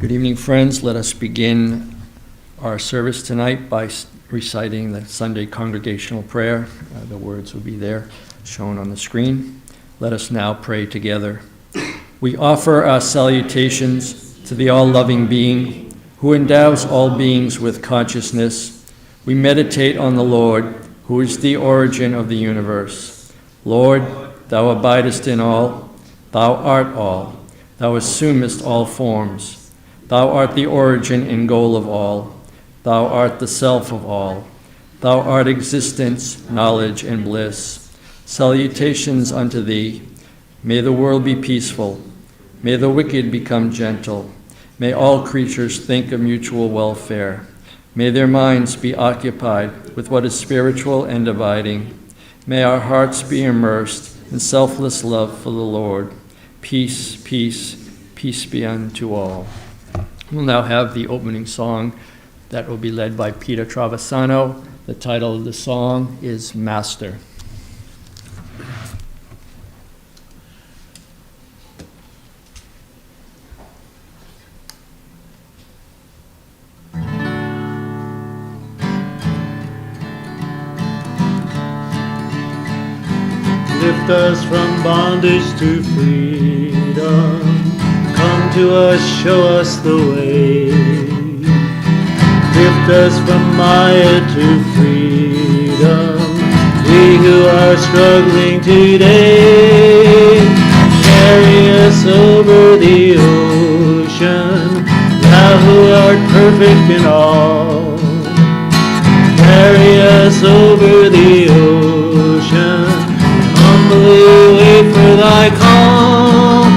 Good evening, friends. Let us begin our service tonight by reciting the Sunday Congregational prayer. The words will be there, shown on the screen. Let us now pray together. We offer our salutations to the all-loving being who endows all beings with consciousness. We meditate on the Lord, who is the origin of the universe. Lord, thou abidest in all. Thou art all. Thou assumest all forms. Thou art the origin and goal of all. Thou art the self of all. Thou art existence, knowledge, and bliss. Salutations unto thee. May the world be peaceful. May the wicked become gentle. May all creatures think of mutual welfare. May their minds be occupied with what is spiritual and abiding. May our hearts be immersed in selfless love for the Lord. Peace, peace, peace be unto all. We'll now have the opening song that will be led by Peter Travisano. The title of the song is Master. Lift us from bondage to freedom. Come to us, show us the way. Lift us from Maya to freedom. We who are struggling today. Carry us over the ocean. Thou who art perfect in all. Carry us over the ocean. Humbly wait for thy call.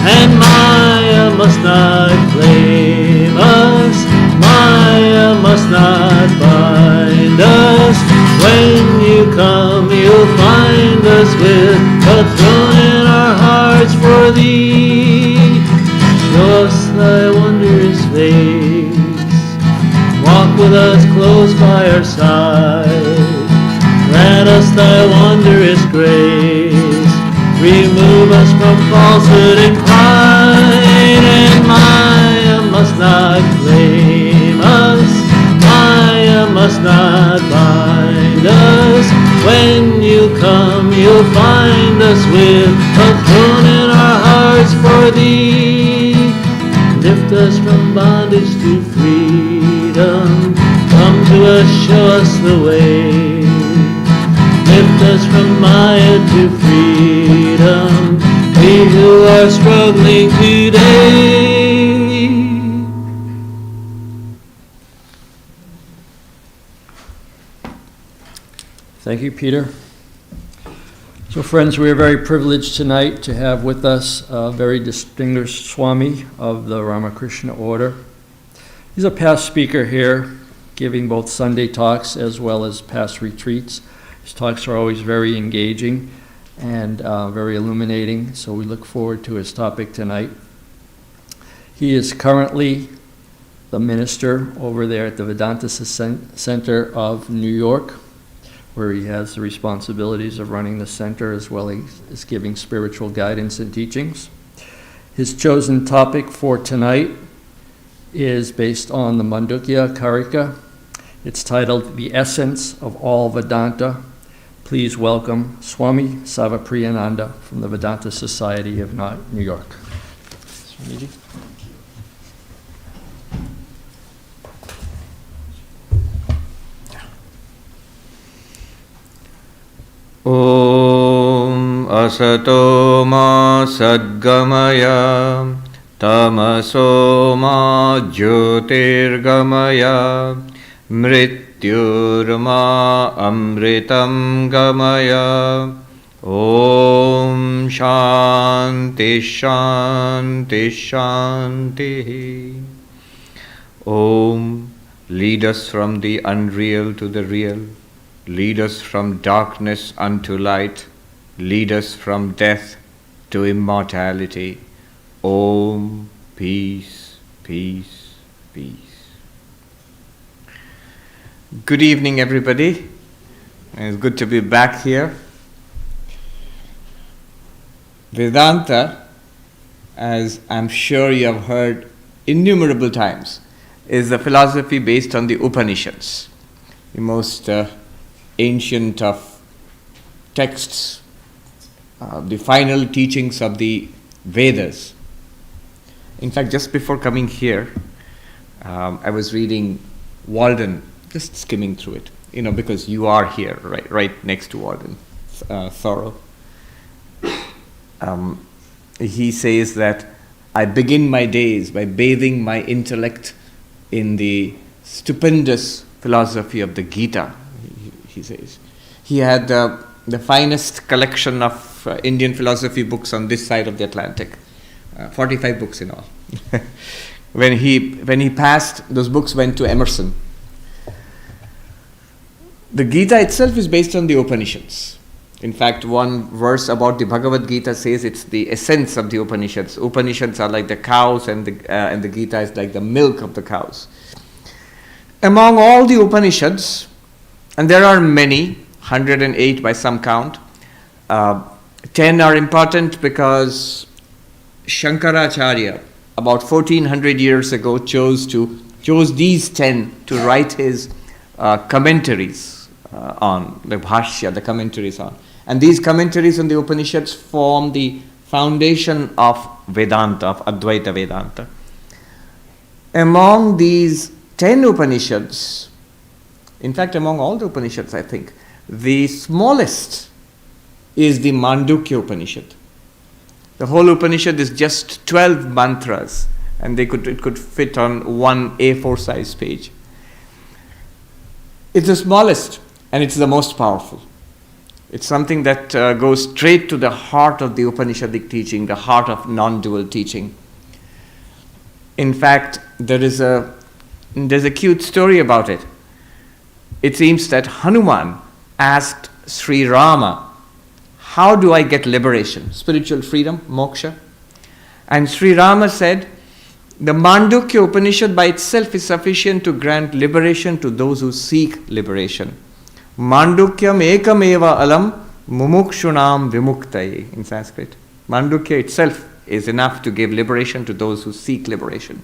And Maya must not claim us, Maya must not bind us. When you come, you'll find us with a throne in our hearts for thee. Show us thy wondrous face, walk with us close by our side. Grant us thy wondrous grace. Remove us from falsehood and pride, and Maya must not claim us, Maya must not bind us. When you come, you'll find us with a throne in our hearts for thee. Lift us from bondage to freedom. Come to us, show us the way. Lift us from Maya to freedom, we who are struggling today. Thank you, Peter. So, friends, we are very privileged tonight to have with us a very distinguished Swami of the Ramakrishna Order. He's a past speaker here, giving both Sunday talks as well as past retreats. His talks are always very engaging and very illuminating, so we look forward to his topic tonight. He is currently the minister over there at the Vedanta Center of New York, where he has the responsibilities of running the center as well as giving spiritual guidance and teachings. His chosen topic for tonight is based on the Mandukya Karika. It's titled The Essence of All Vedanta. Please welcome Swami Sarvapriyananda from the Vedanta Society of New York. Swamiji. Om Asato Ma Sadgamaya Tamaso Ma Jyotirgamaya Mrityurma Amritam Gamaya. Om Shanti Shanti Shanti. Om, lead us from the unreal to the real. Lead us from darkness unto light. Lead us from death to immortality. Om, peace, peace, peace. Good evening, everybody. It's good to be back here. Vedanta, as I'm sure you have heard innumerable times, is the philosophy based on the Upanishads, the most ancient of texts, the final teachings of the Vedas. In fact, just before coming here, I was reading Walden, just skimming through it, because you are here, right next to Walden, Thoreau. He says that I begin my days by bathing my intellect in the stupendous philosophy of the Gita, he says. He had the finest collection of Indian philosophy books on this side of the Atlantic, 45 books in all. When he passed, those books went to Emerson. The Gita itself is based on the Upanishads. In fact, one verse about the Bhagavad Gita says it's the essence of the Upanishads. Upanishads are like the cows, and the Gita is like the milk of the cows. Among all the Upanishads, and there are many, 108 by some count, 10 are important because Shankaracharya, about 1400 years ago, chose these 10 to write his commentaries on the Bhashya, the commentaries on. And these commentaries on the Upanishads form the foundation of Vedanta, of Advaitha Vedanta. Among these 10 Upanishads, in fact among all the Upanishads I think, the smallest is the Mandukya Upanishad. The whole Upanishad is just 12 mantras, and it could fit on one A4 size page. It's the smallest, and it's the most powerful. It's something that goes straight to the heart of the Upanishadic teaching, the heart of non-dual teaching. In fact, there's a cute story about it. It seems that Hanuman asked Sri Rama, how do I get liberation, spiritual freedom, moksha? And Sri Rama said, the Mandukya Upanishad by itself is sufficient to grant liberation to those who seek liberation. Mandukyam ekameva alam mumukshunam vimuktaye, in Sanskrit. Mandukya itself is enough to give liberation to those who seek liberation.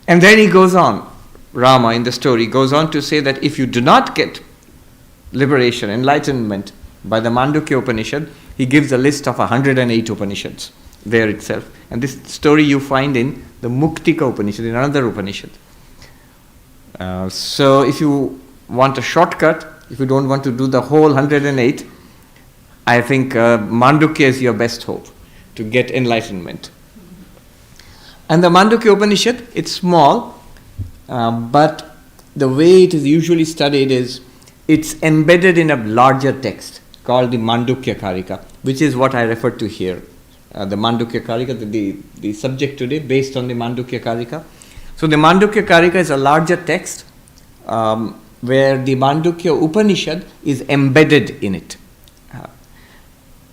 And then he goes on, Rama in the story goes on to say that if you do not get liberation, enlightenment by the Mandukya Upanishad, he gives a list of 108 Upanishads there itself. And this story you find in the Muktika Upanishad, in another Upanishad. So if you want a shortcut, if you don't want to do the whole 108, I think Mandukya is your best hope to get enlightenment. And the Mandukya Upanishad, it's small, but the way it is usually studied is it's embedded in a larger text called the Mandukya Karika, which is what I referred to here. The Mandukya Karika, the subject today, based on the Mandukya Karika. So the Mandukya Karika is a larger text where the Mandukya Upanishad is embedded in it.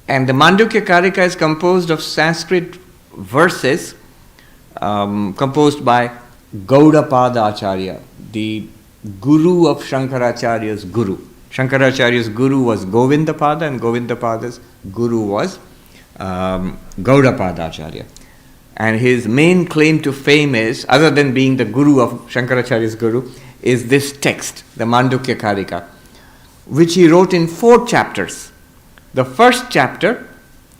And the Mandukya Karika is composed of Sanskrit verses composed by Gaudapada Acharya, the guru of Shankaracharya's guru. Shankaracharya's guru was Govindapada, and Govindapada's guru was Gaudapada Acharya. And his main claim to fame is, other than being the guru of Shankaracharya's guru, is this text, the Mandukya Karika, which he wrote in 4 chapters. The first chapter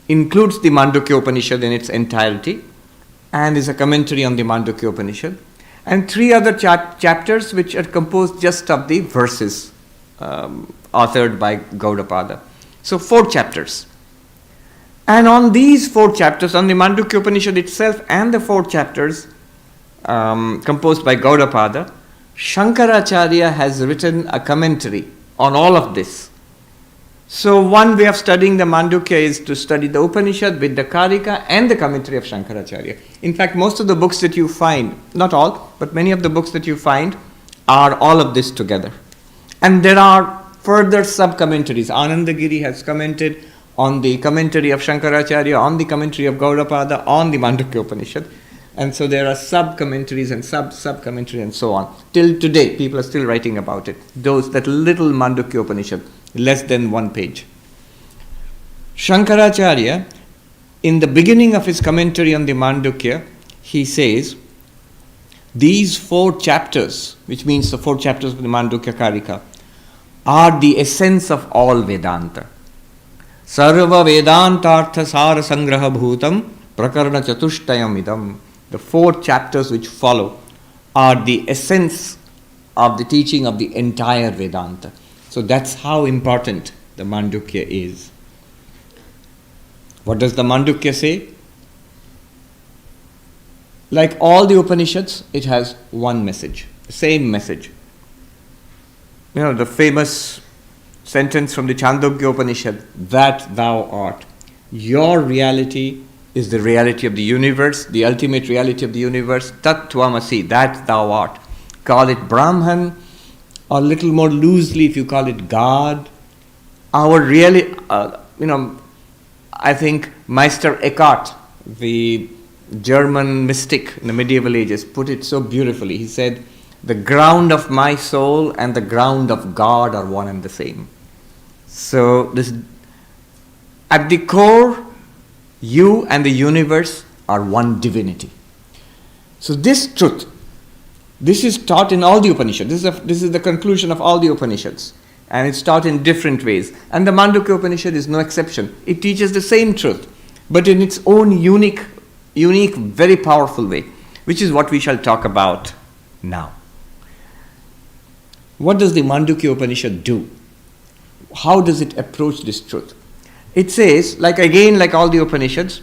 includes the Mandukya Upanishad in its entirety and is a commentary on the Mandukya Upanishad, and 3 other chapters which are composed just of the verses authored by Gaudapada. So 4 chapters. And on these 4 chapters, on the Mandukya Upanishad itself and the 4 chapters composed by Gaudapada, Shankaracharya has written a commentary on all of this. So one way of studying the Mandukya is to study the Upanishad with the Karika and the commentary of Shankaracharya. In fact, most of the books that you find, not all, but many of the books that you find are all of this together. And there are further sub-commentaries. Anandagiri has commented on the commentary of Shankaracharya, on the commentary of Gaudapada, on the Mandukya Upanishad. And so there are sub-commentaries and sub-commentaries and so on. Till today, people are still writing about it. That little Mandukya Upanishad, less than 1 page. Shankaracharya, in the beginning of his commentary on the Mandukya, he says, These 4 chapters, which means the 4 chapters of the Mandukya Karika, are the essence of all Vedanta. Sarva Vedantartha Sara Sangraha Bhutam Prakarana Chatushtayam Idam. The 4 chapters which follow are the essence of the teaching of the entire Vedanta. So that's how important the Mandukya is. What does the Mandukya say? Like all the Upanishads, it has one message, same message. You know, the famous sentence from the Chandogya Upanishad, that thou art. Your reality is the reality of the universe, the ultimate reality of the universe, tat tvamasi, that thou art. Call it Brahman, or a little more loosely if you call it God. Our really, I think Meister Eckhart, the German mystic in the medieval ages, put it so beautifully. He said, the ground of my soul and the ground of God are one and the same. So, at the core, you and the universe are one divinity. So this truth, this is taught in all the Upanishads. This is the conclusion of all the Upanishads. And it's taught in different ways. And the Mandukya Upanishad is no exception. It teaches the same truth, but in its own unique, very powerful way, which is what we shall talk about now. What does the Mandukya Upanishad do? How does it approach this truth? It says, like all the Upanishads,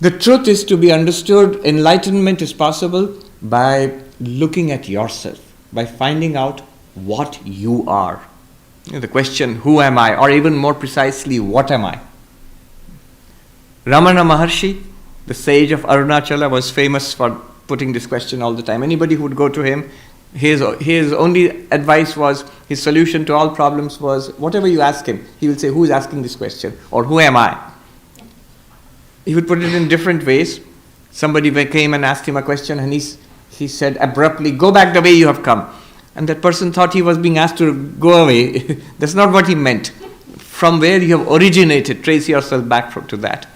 the truth is to be understood, enlightenment is possible by looking at yourself, by finding out what you are. The question, who am I? Or even more precisely, what am I? Ramana Maharshi, the sage of Arunachala, was famous for putting this question all the time. Anybody who would go to him, his only advice was, his solution to all problems was, whatever you ask him, he will say, who is asking this question? Or who am I? He would put it in different ways. Somebody came and asked him a question and he said abruptly, go back the way you have come. And that person thought he was being asked to go away. That's not what he meant. From where you have originated, trace yourself back to that.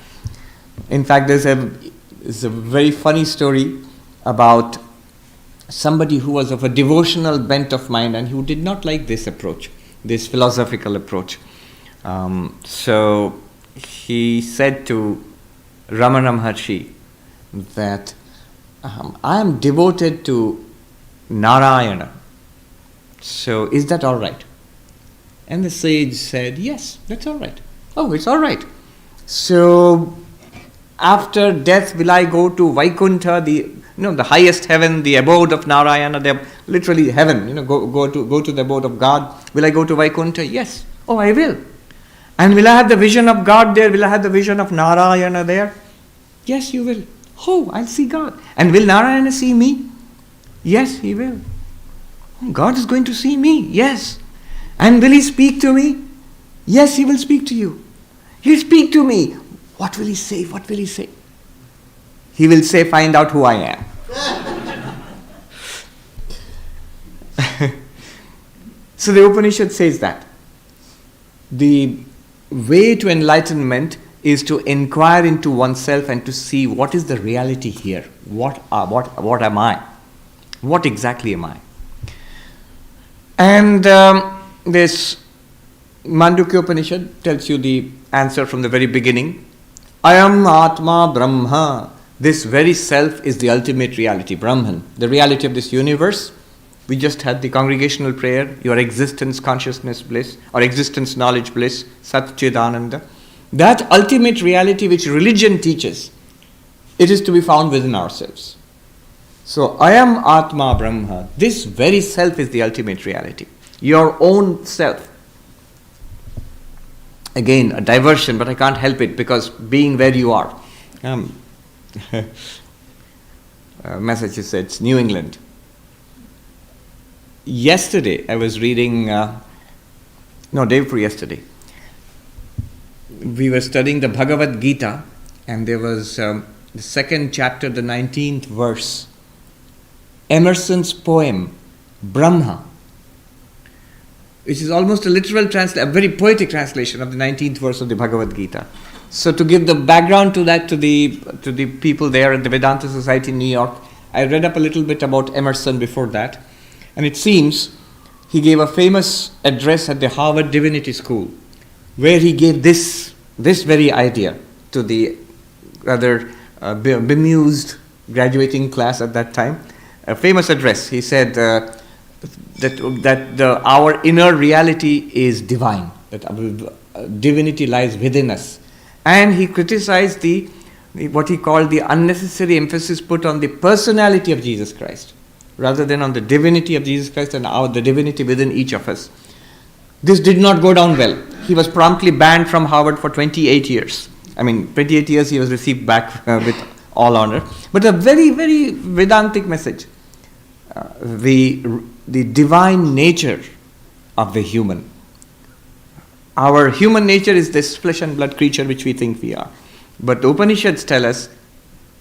In fact, there's a very funny story about somebody who was of a devotional bent of mind and who did not like this approach, this philosophical approach. So he said to Ramana Maharshi that I am devoted to Narayana. So is that all right? And the sage said, yes, that's all right. Oh, it's all right. So after death, will I go to Vaikuntha, the highest heaven, the abode of Narayana, literally heaven, go to the abode of God. Will I go to Vaikuntha? Yes. Oh, I will. And will I have the vision of God there? Will I have the vision of Narayana there? Yes, you will. Oh, I'll see God. And will Narayana see me? Yes, he will. God is going to see me. Yes. And will he speak to me? Yes, he will speak to you. He'll speak to me. What will he say? What will he say? He will say, find out who I am. So the Upanishad says that the way to enlightenment is to inquire into oneself and to see what is the reality here. What am I? What exactly am I? And this Mandukya Upanishad tells you the answer from the very beginning. Ayam Atma Brahma. This very self is the ultimate reality, Brahman, the reality of this universe. We just had the congregational prayer, your existence consciousness bliss, or existence knowledge bliss, Sat Chidananda. That ultimate reality which religion teaches, it is to be found within ourselves. So, Ayam Atma Brahma, this very self is the ultimate reality. Your own self. Again, a diversion, but I can't help it because being where you are. Massachusetts, New England. Yesterday, I was reading, day before yesterday, we were studying the Bhagavad Gita, and there was the second chapter, the 19th verse. Emerson's poem, Brahma, which is almost a literal translation, a very poetic translation of the 19th verse of the Bhagavad Gita. So to give the background to that, to the people there at the Vedanta Society in New York, I read up a little bit about Emerson before that, and it seems he gave a famous address at the Harvard Divinity School, where he gave this very idea to the rather bemused graduating class at that time. A famous address. He said that our inner reality is divine, that divinity lies within us. And he criticized what he called the unnecessary emphasis put on the personality of Jesus Christ, rather than on the divinity of Jesus Christ and the divinity within each of us. This did not go down well. He was promptly banned from Harvard for 28 years. 28 years he was received back with all honor. But a very, very Vedantic message. The divine nature of the human. Our human nature is this flesh and blood creature which we think we are. But the Upanishads tell us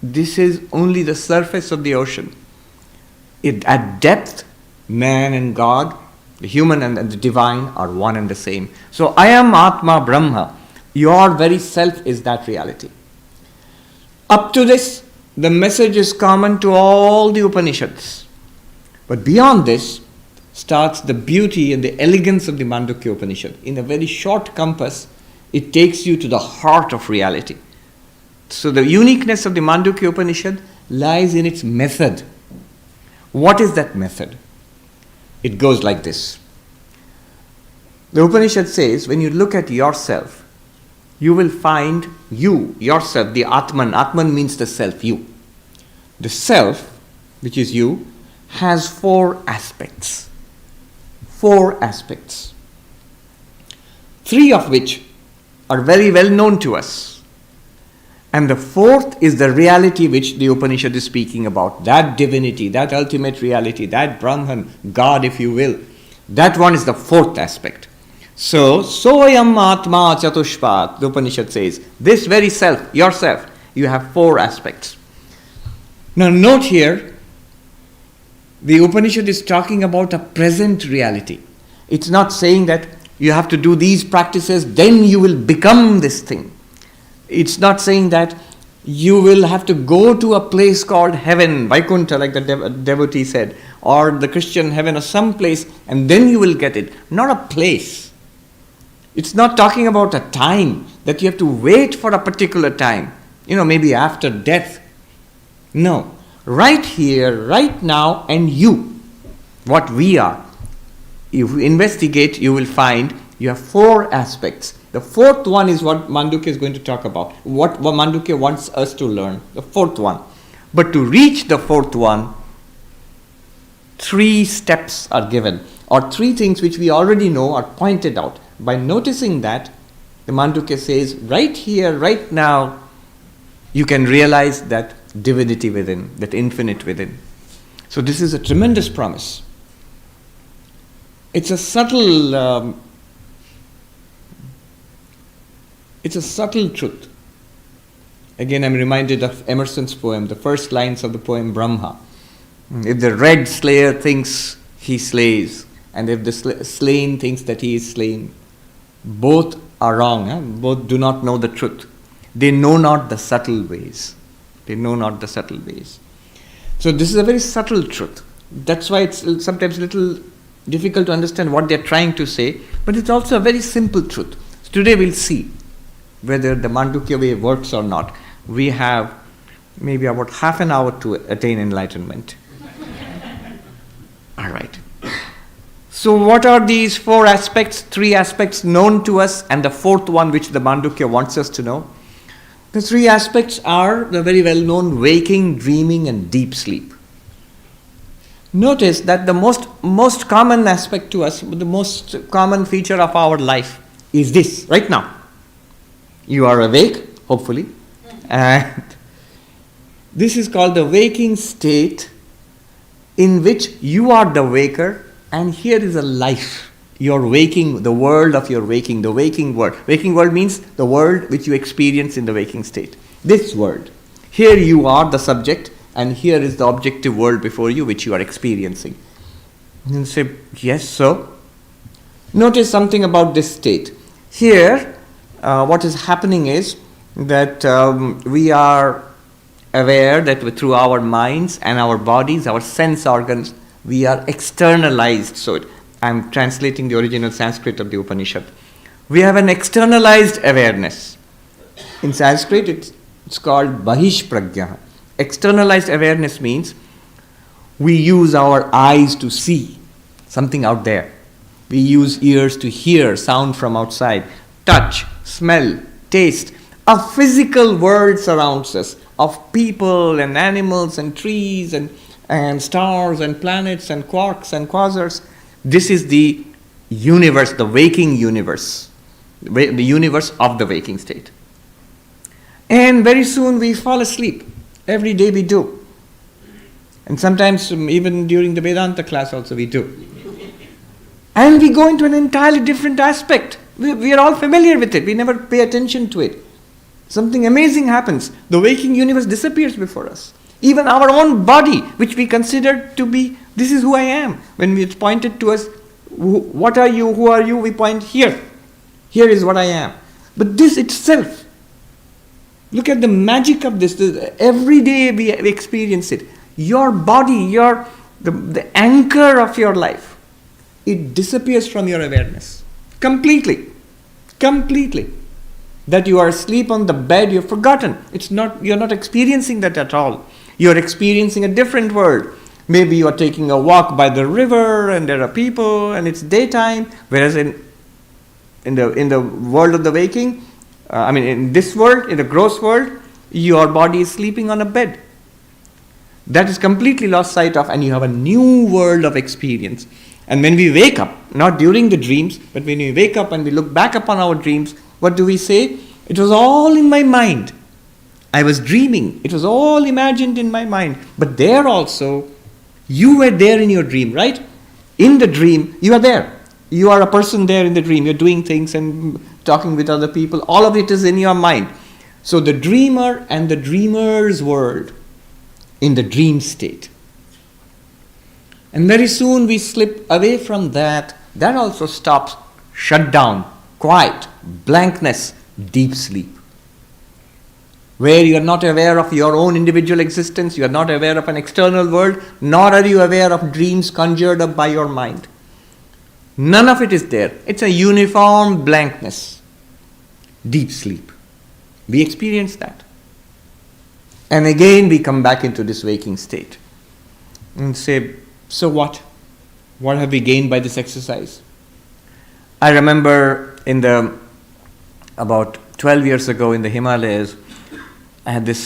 this is only the surface of the ocean. At depth, man and God, the human and the divine are one and the same. So I am Atma Brahma. Your very self is that reality. Up to this, the message is common to all the Upanishads. But beyond this starts the beauty and the elegance of the Mandukya Upanishad. In a very short compass, it takes you to the heart of reality. So the uniqueness of the Mandukya Upanishad lies in its method. What is that method? It goes like this. The Upanishad says, when you look at yourself, you will find yourself, the Atman. Atman means the self, you. The self, which is you, has 4 aspects. 4 aspects. 3 of which are very well known to us. And the 4th is the reality which the Upanishad is speaking about. That divinity, that ultimate reality, that Brahman, God if you will. That one is the 4th aspect. So, Soyam Atma Chatushpat, the Upanishad says, this very self, yourself, you have 4 aspects. Now note here, the Upanishad is talking about a present reality. It's not saying that you have to do these practices, then you will become this thing. It's not saying that you will have to go to a place called heaven, Vaikuntha, like the devotee said, or the Christian heaven or some place, and then you will get it. Not a place. It's not talking about a time, that you have to wait for a particular time, maybe after death. No. Right here, right now, and you, what we are. If you investigate, you will find you have 4 aspects. The 4th one is what Mandukya is going to talk about. What Mandukya wants us to learn. The 4th one. But to reach the 4th one, 3 steps are given. Or 3 things which we already know are pointed out. By noticing that, the Mandukya says, right here, right now, you can realize that divinity within, that infinite within. So this is a tremendous promise. It's a subtle truth. Again, I'm reminded of Emerson's poem, the first lines of the poem Brahma. If the red slayer thinks he slays, and if the slain thinks that he is slain, both are wrong. Both do not know the truth. They know not the subtle ways. So this is a very subtle truth. That's why it's sometimes a little difficult to understand what they're trying to say, but it's also a very simple truth. So today we'll see whether the Mandukya way works or not. We have maybe about half an hour to attain enlightenment. All right. So what are these 4 aspects? 3 aspects known to us, and the 4th one which the Mandukya wants us to know. The 3 aspects are the very well-known waking, dreaming, and deep sleep. Notice that the most common aspect to us, the most common feature of our life is this, right now. You are awake, hopefully, and this is called the waking state, in which you are the waker, and here is a life. You're waking, the world of your waking, the waking world. Waking world means the world which you experience in the waking state. This world. Here you are the subject, and here is the objective world before you which you are experiencing. And you say, yes, so? Notice something about this state. Here, what is happening is that we are aware that through our minds and our bodies, our sense organs, we are externalized. So I'm translating the original Sanskrit of the Upanishad. We have an externalized awareness. In Sanskrit, it's called Bahish Prajna. Externalized awareness means we use our eyes to see something out there. We use ears to hear sound from outside, touch, smell, taste. A physical world surrounds us of people and animals and trees and stars and planets and quarks and quasars. This is the universe, the waking universe, the universe of the waking state. And very soon we fall asleep. Every day we do. And sometimes even during the Vedanta class also we do. And we go into an entirely different aspect. We are all familiar with it. We never pay attention to it. Something amazing happens. The waking universe disappears before us. Even our own body, which we consider to be, this is who I am. When it's pointed to us, what are you, who are you, we point here. Here is what I am. But this itself, look at the magic of this. Every day we experience it. Your body, the anchor of your life, it disappears from your awareness. Completely. That you are asleep on the bed, you've forgotten. You're not experiencing that at all. You're experiencing a different world. Maybe you are taking a walk by the river and there are people and it's daytime, whereas in the world of the waking, in this world, in the gross world, your body is sleeping on a bed. That is completely lost sight of, and you have a new world of experience. And when we wake up, not during the dreams, but when we wake up and we look back upon our dreams, what do we say? It was all in my mind. I was dreaming. It was all imagined in my mind. But there also, you were there in your dream, right? In the dream, you are there. You are a person there in the dream. You're doing things and talking with other people. All of it is in your mind. So the dreamer and the dreamer's world in the dream state. And very soon we slip away from that. That also stops. Shut down. Quiet. Blankness. Deep sleep. Where you are not aware of your own individual existence, you are not aware of an external world, nor are you aware of dreams conjured up by your mind. None of it is there. It's a uniform blankness. Deep sleep. We experience that. And again we come back into this waking state. And say, so what? What have we gained by this exercise? I remember about 12 years ago in the Himalayas, I had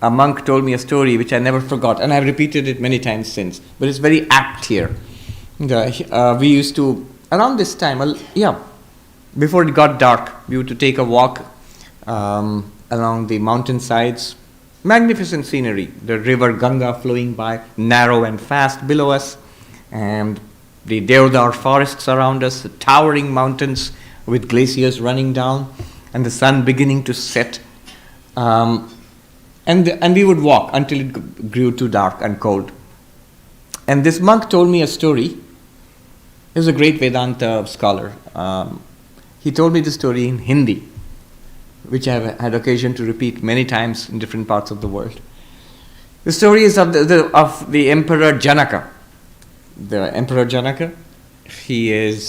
a monk told me a story which I never forgot, and I've repeated it many times since, but it's very apt here. We used to, around this time, before it got dark, we used to take a walk along the mountainsides. Magnificent scenery, the river Ganga flowing by, narrow and fast below us, and the Deodar forests around us, the towering mountains with glaciers running down, and the sun beginning to set. And we would walk until it grew too dark and cold. And this monk told me a story. He was a great Vedanta scholar. He told me the story in Hindi, which I have had occasion to repeat many times in different parts of the world. The story is of the Emperor Janaka. The Emperor Janaka, he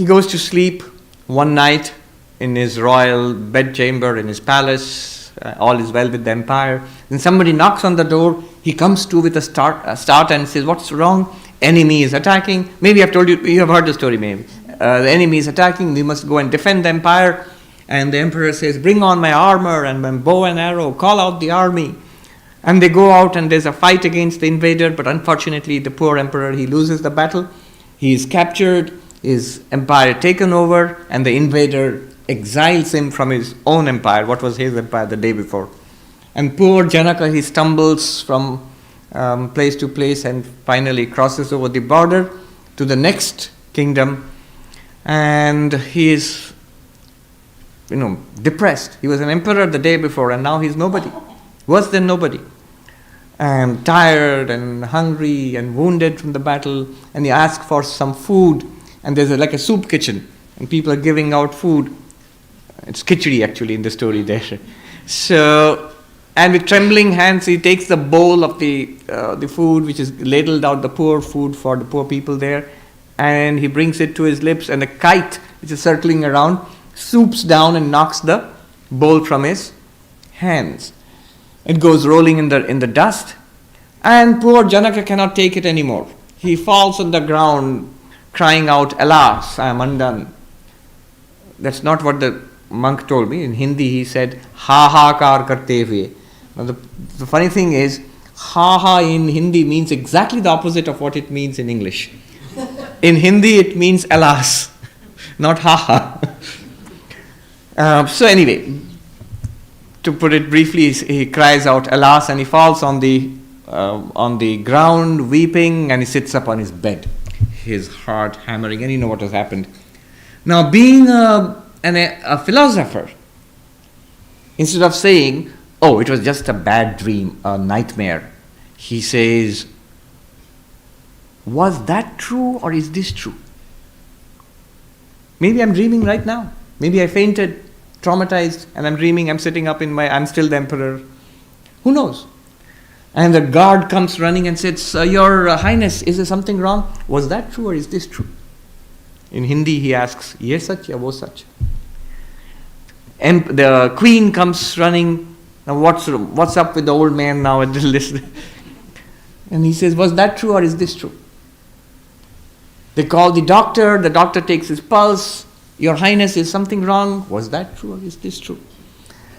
goes to sleep one night in his royal bedchamber in his palace. All is well with the empire. Then somebody knocks on the door. He comes to with a start and says, "What's wrong? Enemy is attacking." Maybe I've told you, you have heard the story maybe. The enemy is attacking. We must go and defend the empire. And the emperor says, "Bring on my armor and my bow and arrow. Call out the army." And they go out and there's a fight against the invader. But unfortunately, the poor emperor, he loses the battle. He is captured. His empire taken over. And the invader exiles him from his own empire. What was his empire the day before? And poor Janaka, he stumbles from place to place and finally crosses over the border to the next kingdom. And he is, depressed. He was an emperor the day before and now he's nobody. Worse than nobody. And tired and hungry and wounded from the battle. And he asks for some food. And there's like a soup kitchen. And people are giving out food. It's khichdi actually in the story there. So And with trembling hands, he takes the bowl of the food, which is ladled out, the poor food for the poor people there, and he brings it to his lips, and a kite, which is circling around, swoops down and knocks the bowl from his hands. It goes rolling in the dust, and poor Janaka cannot take it anymore. He falls on the ground, crying out, "Alas, I am undone." That's not what the monk told me. In Hindi, he said, "Ha ha kar karte hue." Now the funny thing is, ha ha in Hindi means exactly the opposite of what it means in English. In Hindi, it means alas, not ha ha. So anyway, to put it briefly, he cries out, "Alas," and he falls on the ground, weeping, and he sits up on his bed, his heart hammering, and you know what has happened. Now, being a philosopher, instead of saying, "Oh, it was just a bad dream, a nightmare," he says, "Was that true or is this true? Maybe I'm dreaming right now. Maybe I fainted, traumatized, and I'm dreaming, I'm sitting up I'm still the emperor. Who knows?" And the guard comes running and says, "Your Highness, is there something wrong? Was that true or is this true?" In Hindi he asks, "Ye sach ya wo sach?" And the queen comes running. "Now what's up with the old man now at the list?" And he says, "Was that true or is this true?" They call the doctor takes his pulse. "Your Highness, is something wrong? Was that true or is this true?"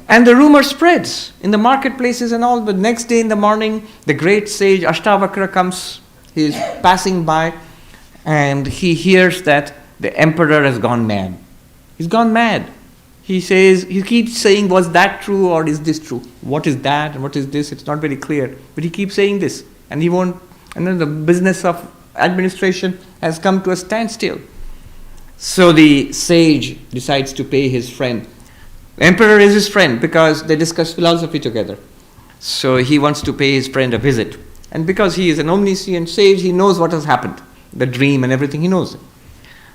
And the rumor spreads in the marketplaces and all, but next day in the morning, the great sage Ashtavakra comes, he is passing by, and he hears that the emperor has gone mad. He's gone mad. He keeps saying, "Was that true or is this true? What is that and what is this?" It's not very clear. But he keeps saying this. And he won't, and then the business of administration has come to a standstill. So the sage decides to pay his friend. The emperor is his friend because they discuss philosophy together. So he wants to pay his friend a visit. And because he is an omniscient sage, he knows what has happened. The dream and everything, he knows it.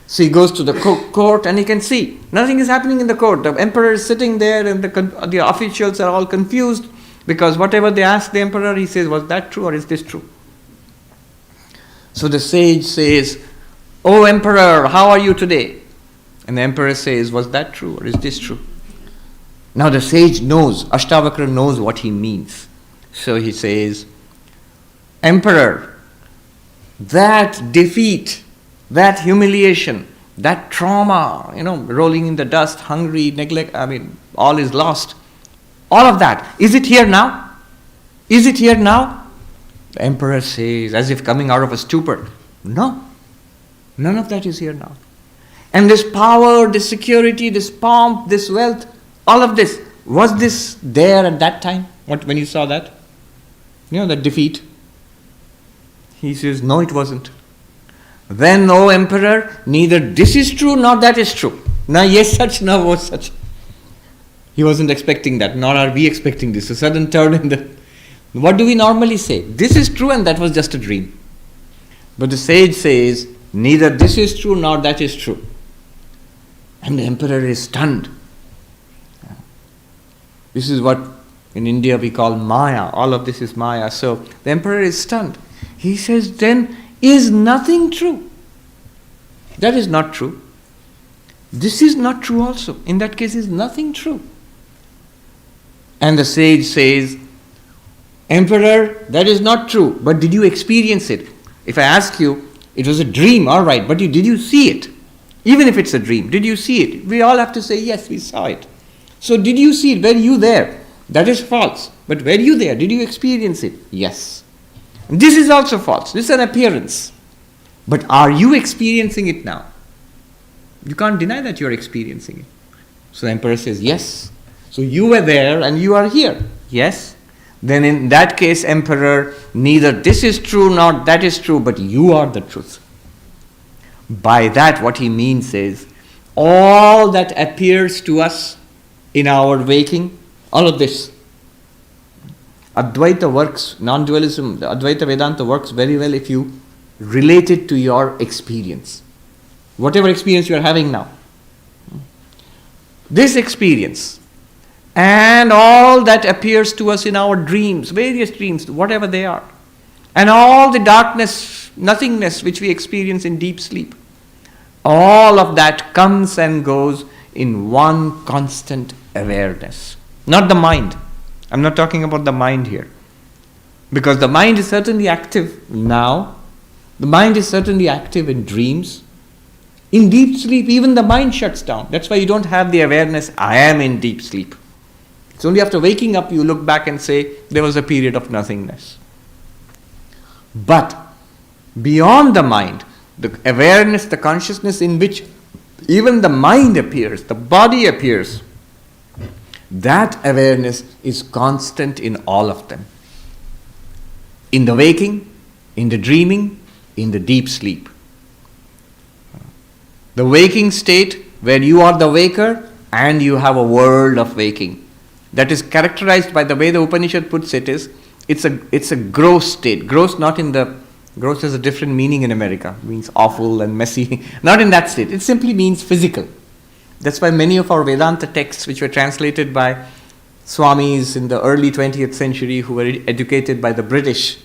So he goes to the court and he can see nothing is happening in the court. The emperor is sitting there and the officials are all confused because whatever they ask the emperor, he says, "Was that true or is this true?" So the sage says, "Oh emperor, how are you today?" And the emperor says, "Was that true or is this true?" Now the sage knows, Ashtavakra knows what he means. So he says, "Emperor, that defeat, that humiliation, that trauma, rolling in the dust, hungry, neglect, all is lost. All of that, is it here now? Is it here now?" The emperor says, as if coming out of a stupor, "No, none of that is here now. And this power, this security, this pomp, this wealth, all of this, was this there at that time? When you saw that? That defeat?" He says, "No, it wasn't." "Then, O emperor, neither this is true nor that is true. Na yes such, na wo such." He wasn't expecting that, nor are we expecting this. A sudden turn in the... What do we normally say? This is true and that was just a dream. But the sage says, neither this is true nor that is true. And the emperor is stunned. This is what in India we call Maya. All of this is Maya. So the emperor is stunned. He says, "Then is nothing true?" That is not true. This is not true also. In that case, is nothing true. And the sage says, "Emperor, that is not true. But did you experience it? If I ask you, it was a dream, all right, but did you see it? Even if it's a dream, did you see it?" We all have to say, "Yes, we saw it." So did you see it? Were you there? That is false. But were you there? Did you experience it? Yes. And this is also false. This is an appearance. But are you experiencing it now? You can't deny that you're experiencing it. So the emperor says, "Yes." So you were there and you are here. Yes. Then in that case, emperor, neither this is true nor that is true, but you are the truth. By that, what he means is, all that appears to us in our waking, all of this, Advaitha works, non-dualism, the Advaitha Vedanta works very well if you relate it to your experience. Whatever experience you are having now. This experience and all that appears to us in our dreams, various dreams, whatever they are, and all the darkness, nothingness which we experience in deep sleep, all of that comes and goes in one constant awareness. Not the mind. I'm not talking about the mind here. Because the mind is certainly active now. The mind is certainly active in dreams. In deep sleep, even the mind shuts down. That's why you don't have the awareness, I am in deep sleep. It's only after waking up you look back and say, there was a period of nothingness. But beyond the mind, the awareness, the consciousness in which even the mind appears, the body appears, that awareness is constant in all of them. In the waking, in the dreaming, in the deep sleep. The waking state, where you are the waker and you have a world of waking, that is characterized by the way the Upanishad puts it is, it's a gross state. Gross has a different meaning in America. It means awful and messy. Not in that state. It simply means physical. That's why many of our Vedanta texts, which were translated by Swamis in the early 20th century, who were educated by the British,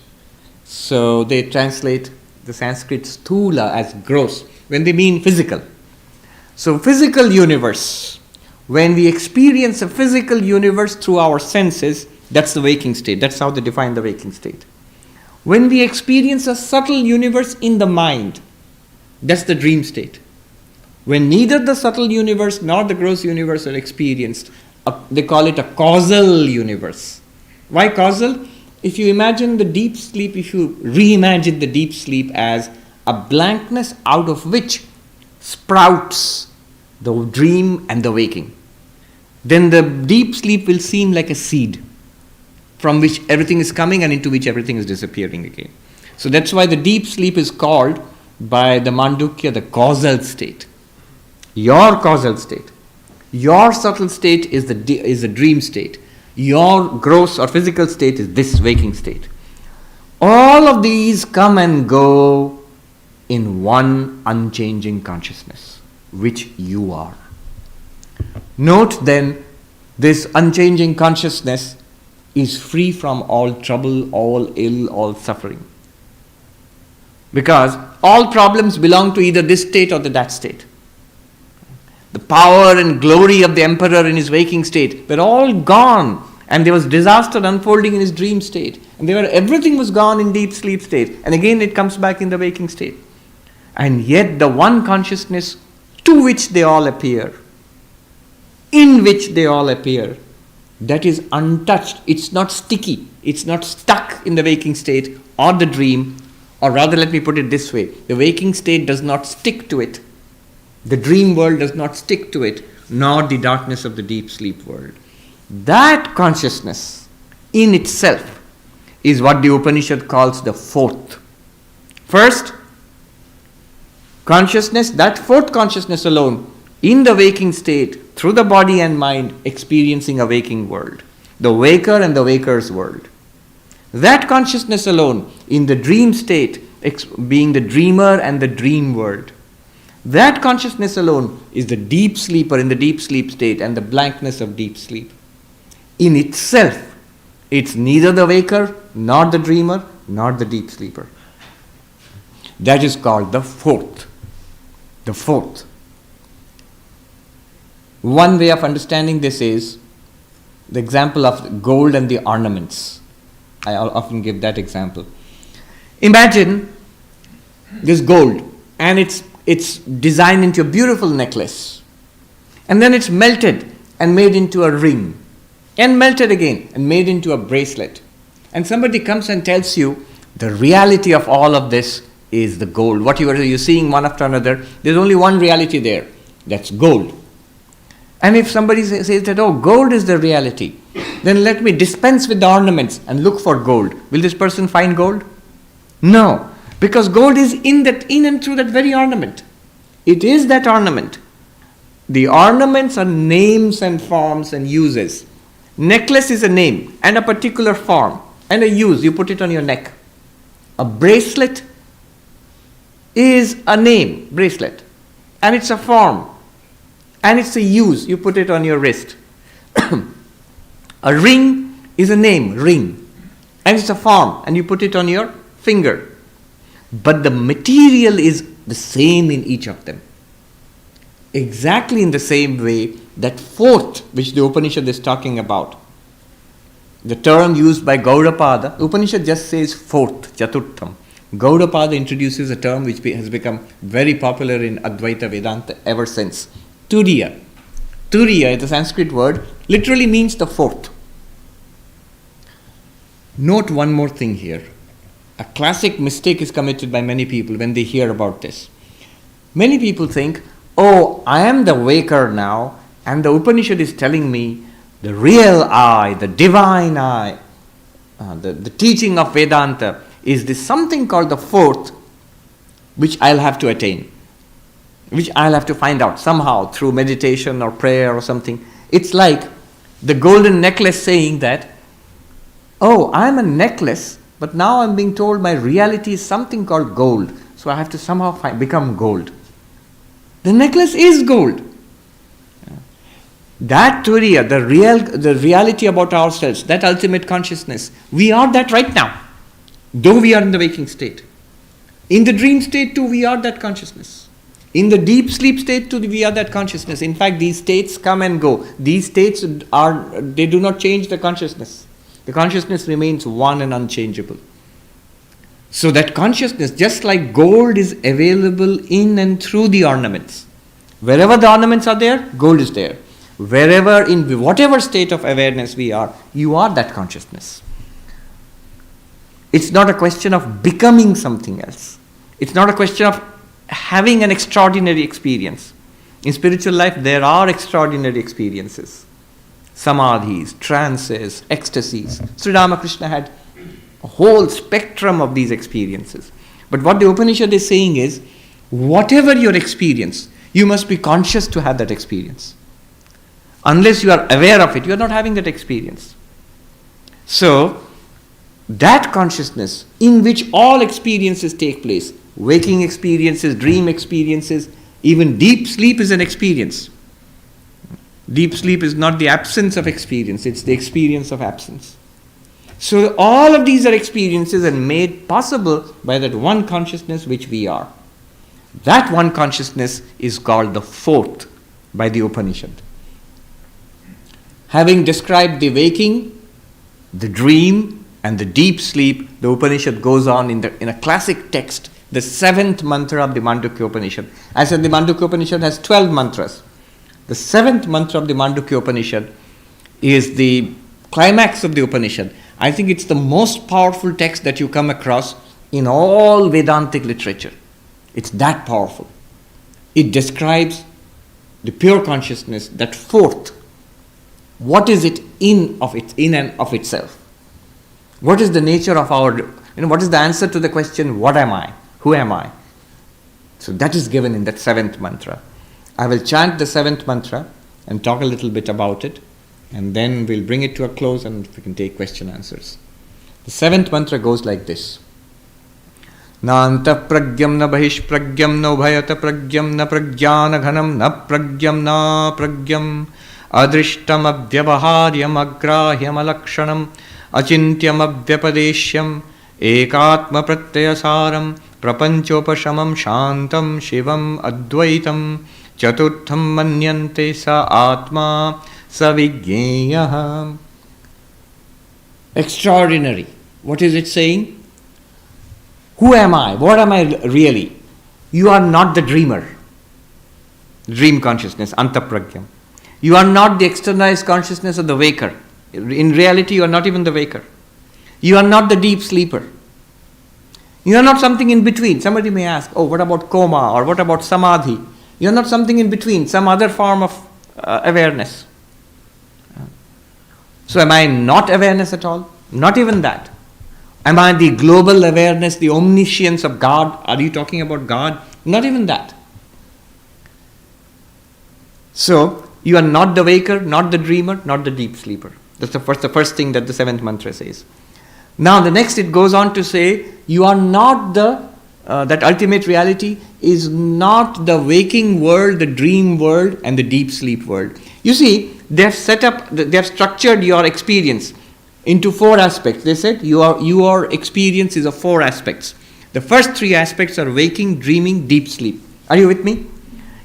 so they translate the Sanskrit sthula as gross, when they mean physical. So physical universe, when we experience a physical universe through our senses, that's the waking state. That's how they define the waking state. When we experience a subtle universe in the mind, that's the dream state. When neither the subtle universe nor the gross universe are experienced, they call it a causal universe. Why causal? If you imagine the deep sleep, if you reimagine the deep sleep as a blankness out of which sprouts the dream and the waking, then the deep sleep will seem like a seed from which everything is coming and into which everything is disappearing again. So that's why the deep sleep is called by the Mandukya the causal state. Your causal state. Your subtle state is the dream state. Your gross or physical state is this waking state. All of these come and go in one unchanging consciousness, which you are. Note then, this unchanging consciousness is free from all trouble, all ill, all suffering. Because all problems belong to either this state or that state. The power and glory of the emperor in his waking state were all gone, and there was disaster unfolding in his dream state, and everything was gone in deep sleep state, and again it comes back in the waking state. And yet the one consciousness to which they all appear, in which they all appear, that is untouched. It's not sticky. It's not stuck in the waking state or the dream, or rather let me put it this way, the waking state does not stick to it. The dream world does not stick to it, nor the darkness of the deep sleep world. That consciousness in itself is what the Upanishad calls the fourth. First, consciousness, that fourth consciousness alone, in the waking state, through the body and mind, experiencing a waking world. The waker and the waker's world. That consciousness alone, in the dream state, being the dreamer and the dream world. That consciousness alone is the deep sleeper in the deep sleep state and the blankness of deep sleep. In itself, it's neither the waker, nor the dreamer, nor the deep sleeper. That is called the fourth. The fourth. One way of understanding this is the example of gold and the ornaments. I often give that example. Imagine this gold, and it's designed into a beautiful necklace, and then it's melted and made into a ring, and melted again and made into a bracelet. And somebody comes and tells you the reality of all of this is the gold. What you're seeing one after another, there's only one reality there. That's gold. And if somebody says that, oh, gold is the reality, then let me dispense with the ornaments and look for gold. Will this person find gold? No, because gold is in and through that very ornament. It is that ornament. The ornaments are names and forms and uses. Necklace is a name and a particular form and a use. You put it on your neck. A bracelet is a name, bracelet, and it's a form. And it's a use, you put it on your wrist. A ring is a name, ring. And it's a form, and you put it on your finger. But the material is the same in each of them. Exactly in the same way, that fourth, which the Upanishad is talking about, the term used by Gaudapada, Upanishad just says fourth, Chaturtham. Gaudapada introduces a term which has become very popular in Advaitha Vedanta ever since. Turiya. Turiya is a Sanskrit word, literally means the fourth. Note one more thing here. A classic mistake is committed by many people when they hear about this. Many people think, oh, I am the waker now, and the Upanishad is telling me the real I, the divine I, the teaching of Vedanta is this something called the fourth, which I'll have to attain, which I'll have to find out somehow through meditation or prayer or something. It's like the golden necklace saying that, oh, I'm a necklace, but now I'm being told my reality is something called gold, so I have to somehow become gold. The necklace is gold. That Turiya, the reality about ourselves, that ultimate consciousness, we are that right now, though we are in the waking state. In the dream state too, we are that consciousness. In the deep sleep state too, we are that consciousness. In fact, these states come and go. These states they do not change the consciousness. The consciousness remains one and unchangeable. So that consciousness, just like gold is available in and through the ornaments. Wherever the ornaments are there, gold is there. Wherever, in whatever state of awareness we are, you are that consciousness. It's not a question of becoming something else. It's not a question of having an extraordinary experience. In spiritual life, there are extraordinary experiences. Samadhis, trances, ecstasies. Sri Ramakrishna had a whole spectrum of these experiences. But what the Upanishad is saying is, whatever your experience, you must be conscious to have that experience. Unless you are aware of it, you are not having that experience. So, that consciousness in which all experiences take place, waking experiences, dream experiences, even deep sleep is an experience. Deep sleep is not the absence of experience, it's the experience of absence. So all of these are experiences and made possible by that one consciousness which we are. That one consciousness is called the fourth by the Upanishad. Having described the waking, the dream, and the deep sleep, the Upanishad goes on in a classic text, the seventh mantra of the Mandukya Upanishad. I said the Mandukya Upanishad has 12 mantras. The seventh mantra of the Mandukya Upanishad is the climax of the Upanishad. I think it's the most powerful text that you come across in all Vedantic literature. It's that powerful. It describes the pure consciousness, that fourth. What is it in and of itself? What is the nature of what is the answer to the question, what am I? Who am I? So that is given in that seventh mantra. I will chant the seventh mantra and talk a little bit about it, and then we'll bring it to a close and we can take question answers. The seventh mantra goes like this. Na anta pragyam na bahish pragyam na ubhayata pragyam na pragyana ghanam na pragyam adrishtam abhyavaharyam agrahyam alakshanam acintyam abhyapadeshyam ekatma pratyasaram prapanchopashamam shantam shivam advaitam chaturtham manyante sa atma sa vigyeyah. Extraordinary. What is it saying? Who am I? What am I really? You are not the dreamer. Dream consciousness, antapragyam. You are not the externalized consciousness of the waker. In reality, you are not even the waker. You are not the deep sleeper. You are not something in between. Somebody may ask, oh, what about coma or what about samadhi? You are not something in between, some other form of awareness. So am I not awareness at all? Not even that. Am I the global awareness, the omniscience of God? Are you talking about God? Not even that. So, you are not the waker, not the dreamer, not the deep sleeper. That's the first thing that the seventh mantra says. Now the next it goes on to say, you are not the that ultimate reality is not the waking world, the dream world, and the deep sleep world. You see, they have structured your experience into 4 aspects. They said your experience is of 4 aspects. The first 3 aspects are waking, dreaming, deep sleep. Are you with me?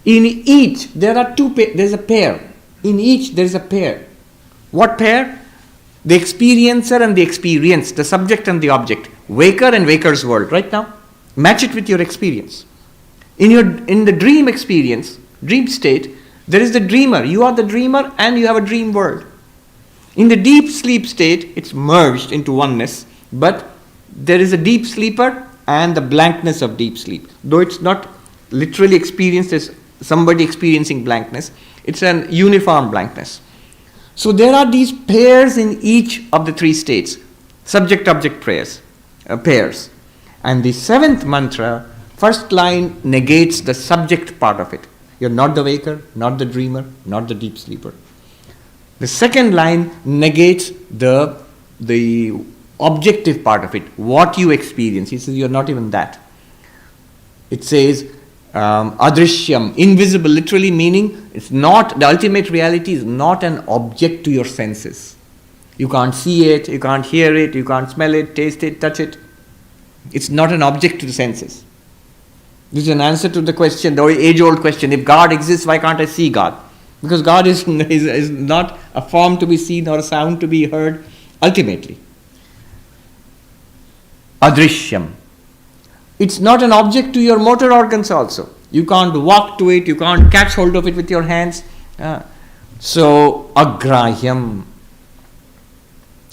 In each, there are there's a pair. In each, there is a pair. What pair? The experiencer and the experience, the subject and the object. Waker and waker's world. Right now, match it with your experience. In the dream experience, dream state, there is the dreamer. You are the dreamer and you have a dream world. In the deep sleep state, it's merged into oneness, but there is a deep sleeper and the blankness of deep sleep. Though it's not literally experienced as somebody experiencing blankness, it's an uniform blankness. So there are these pairs in each of the 3 states, subject-object pairs. And the 7th mantra, first line negates the subject part of it. You're not the waker, not the dreamer, not the deep sleeper. The second line negates the objective part of it, what you experience. He says you're not even that. It says adrishyam, invisible, literally meaning it's not, the ultimate reality is not an object to your senses. You can't see it, you can't hear it, you can't smell it, taste it, touch it. It's not an object to the senses. This is an answer to the question, the age-old question, if God exists, why can't I see God? Because God is not a form to be seen or a sound to be heard, ultimately. Adrishyam. It's not an object to your motor organs also. You can't walk to it, you can't catch hold of it with your hands. So, agrahyam.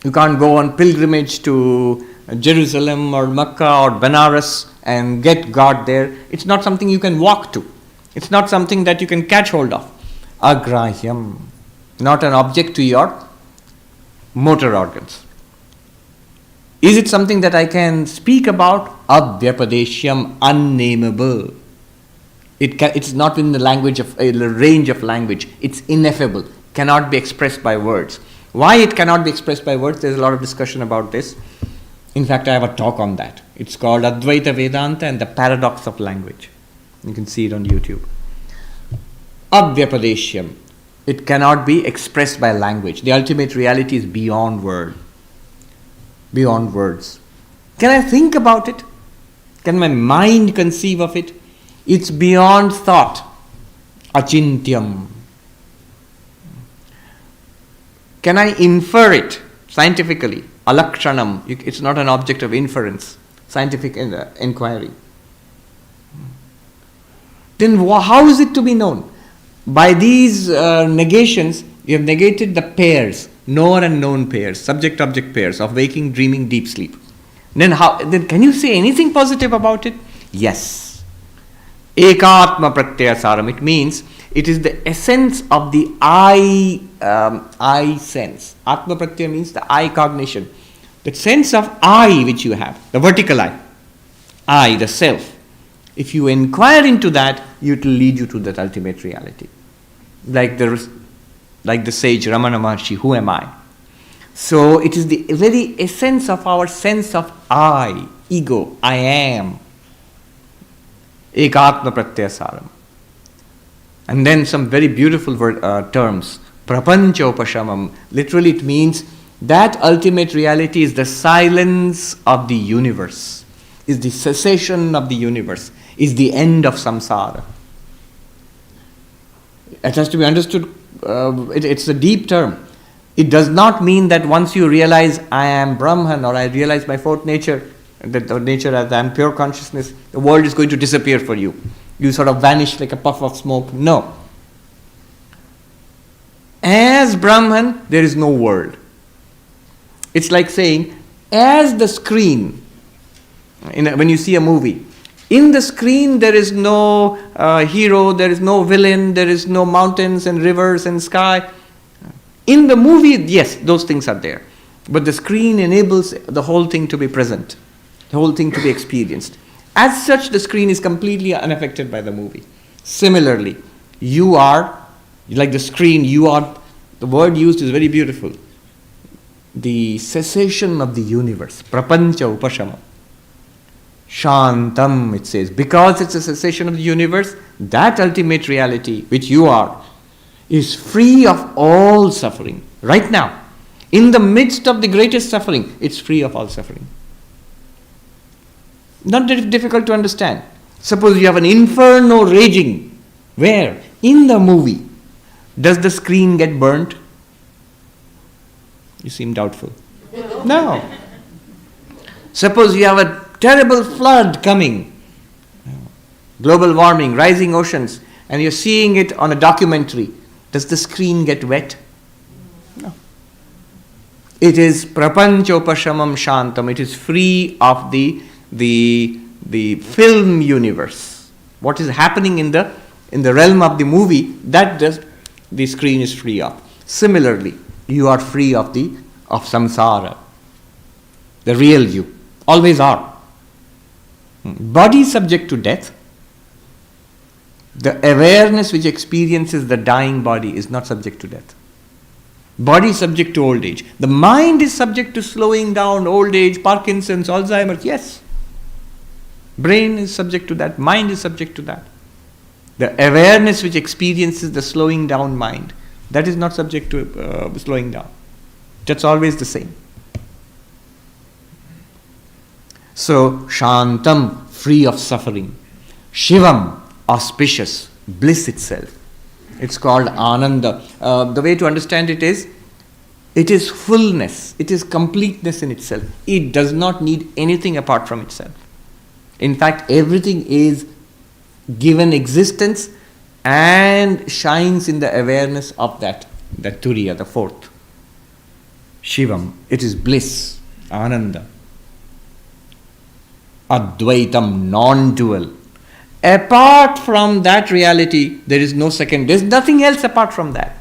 You can't go on pilgrimage to Jerusalem or Mecca or Benares and get God there. It's not something you can walk to. It's not something that you can catch hold of. Agrahyam. Not an object to your motor organs. Is it something that I can speak about? Avyapadeshyam, unnameable. It's not in the language of range of language. It's ineffable. Cannot be expressed by words. Why it cannot be expressed by words? There's a lot of discussion about this. In fact, I have a talk on that. It's called Advaitha Vedanta and the Paradox of Language. You can see it on YouTube. Avyapadeshyam. It cannot be expressed by language. The ultimate reality is beyond word. Beyond words. Can I think about it? Can my mind conceive of it? It's beyond thought. Achintyam. Can I infer it scientifically? Alakshanam. It's not an object of inference, scientific inquiry. Then how is it to be known? By these negations, you have negated the pairs, known and known pairs, subject-object pairs of waking, dreaming, deep sleep. Then can you say anything positive about it? Yes. Ekatma pratyasaram. It means it is the essence of the I sense. Atma pratyaya means the I cognition. The sense of I which you have, the vertical I, the self. If you inquire into that, it will lead you to that ultimate reality. Like the sage Ramana Maharshi, who am I? So it is the very essence of our sense of I, ego, I am. Ekatma pratyasaram. And then some very beautiful terms. Prapancha upashamam. Literally it means that ultimate reality is the silence of the universe, is the cessation of the universe, is the end of samsara. It has to be understood, it's a deep term. It does not mean that once you realize I am Brahman or I realize my fourth nature, that the nature as I am pure consciousness, the world is going to disappear for you. You sort of vanish like a puff of smoke. No. As Brahman, there is no world. It's like saying, as the screen, when you see a movie, in the screen there is no hero, there is no villain, there is no mountains and rivers and sky. In the movie, yes, those things are there. But the screen enables the whole thing to be present, the whole thing to be experienced. As such, the screen is completely unaffected by the movie. Similarly, you are, like the screen, you are, the word used is very beautiful. The cessation of the universe, prapancha upashama. Shantam, it says, because it's a cessation of the universe, that ultimate reality, which you are, is free of all suffering. Right now, in the midst of the greatest suffering, it's free of all suffering. Not difficult to understand. Suppose you have an inferno raging. Where? In the movie. Does the screen get burnt? You seem doubtful. No. Suppose you have a terrible flood coming. Global warming, rising oceans, and you're seeing it on a documentary. Does the screen get wet? No. It is prapanchopashamam shantam. It is free of the film universe. What is happening in the realm of the movie, that the screen is free of. Similarly, you are free of samsara. The real you. Always are. Body subject to death. The awareness which experiences the dying body is not subject to death. Body is subject to old age. The mind is subject to slowing down, old age, Parkinson's, Alzheimer's. Yes. Brain is subject to that. Mind is subject to that. The awareness which experiences the slowing down mind, that is not subject to slowing down. That's always the same. So, Shantam, free of suffering. Shivam, auspicious, bliss itself. It's called Ananda. The way to understand it is fullness, it is completeness in itself. It does not need anything apart from itself. In fact, everything is given existence and shines in the awareness of that Turiya, the fourth. Shivam, it is bliss, Ananda. Advaitam, non-dual. Apart from that reality, there is no second. There is nothing else apart from that.